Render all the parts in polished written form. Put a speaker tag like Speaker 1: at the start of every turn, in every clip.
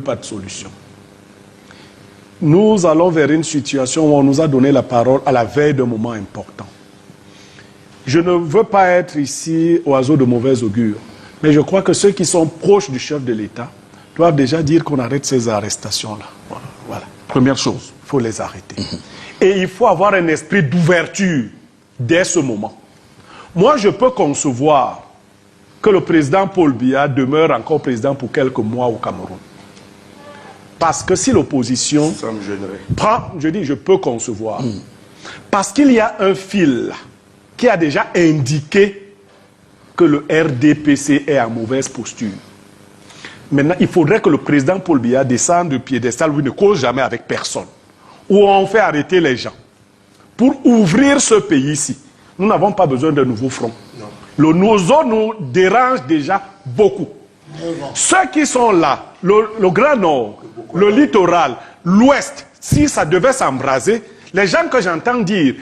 Speaker 1: Pas de solution. Nous allons vers une situation où on nous a donné la parole à la veille d'un moment important. Je ne veux pas être ici oiseau de mauvais augure, mais je crois que ceux qui sont proches du chef de l'État doivent déjà dire qu'on arrête ces arrestations-là. Voilà. Première chose, il faut les arrêter. Et il faut avoir un esprit d'ouverture dès ce moment. Moi, je peux concevoir que le président Paul Biya demeure encore président pour quelques mois au Cameroun. Parce que si l'opposition prend, je peux concevoir. Parce qu'il y a un fil qui a déjà indiqué que le RDPC est en mauvaise posture. Maintenant, il faudrait que le président Paul Biya descende du piédestal où il ne cause jamais avec personne. Où on fait arrêter les gens. Pour ouvrir ce pays-ci, nous n'avons pas besoin de nouveaux fronts. Nos eaux nous dérangent déjà beaucoup. Ceux qui sont là, le Grand Nord, le littoral, l'Ouest, si ça devait s'embraser, les gens que j'entends dire,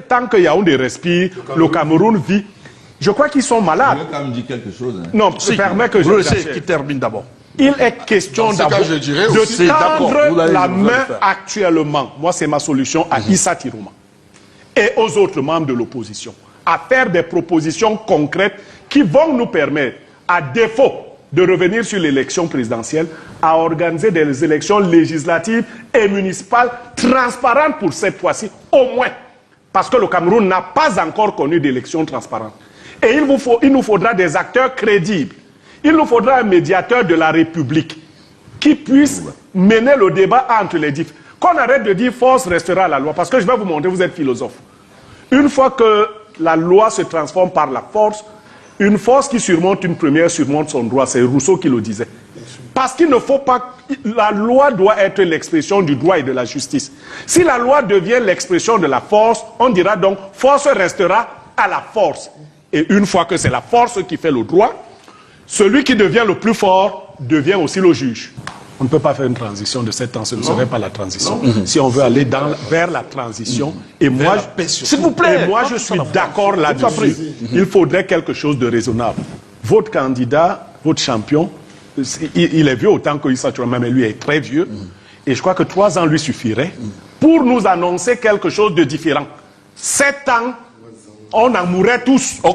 Speaker 1: tant que Yaoundé respire, le Cameroun vit, je crois qu'ils sont malades.
Speaker 2: Je veux quand même dire quelque chose. Hein.
Speaker 1: Non, si, permets que
Speaker 3: qui termine d'abord.
Speaker 1: Il est question d'abord de tendre la main actuellement. Moi, c'est ma solution à Issa Tirouma et aux autres membres de l'opposition, à faire des propositions concrètes qui vont nous permettre, à défaut de revenir sur l'élection présidentielle, à organiser des élections législatives et municipales transparentes pour cette fois-ci, au moins. Parce que le Cameroun n'a pas encore connu d'élections transparentes. Et il nous faudra des acteurs crédibles. Il nous faudra un médiateur de la République qui puisse mener le débat entre les différents. Qu'on arrête de dire force restera à la loi. Parce que je vais vous montrer, vous êtes philosophe. Une fois que la loi se transforme par la force, une force qui surmonte une première surmonte son droit. C'est Rousseau qui le disait. Parce qu'il ne faut pas... La loi doit être l'expression du droit et de la justice. Si la loi devient l'expression de la force, on dira donc force restera à la force. Et une fois que c'est la force qui fait le droit, celui qui devient le plus fort devient aussi le juge. On ne peut pas faire une transition de 7 ans, ce ne serait pas la transition. Si on veut aller vers la transition, et moi,
Speaker 3: s'il vous plaît,
Speaker 1: et moi je suis d'accord là-dessus. Il faudrait quelque chose de raisonnable. Votre candidat, votre champion, il est vieux autant que Issa Tirouma, mais lui est très vieux. Et je crois que 3 ans lui suffiraient pour nous annoncer quelque chose de différent. 7 ans, on en mourrait tous.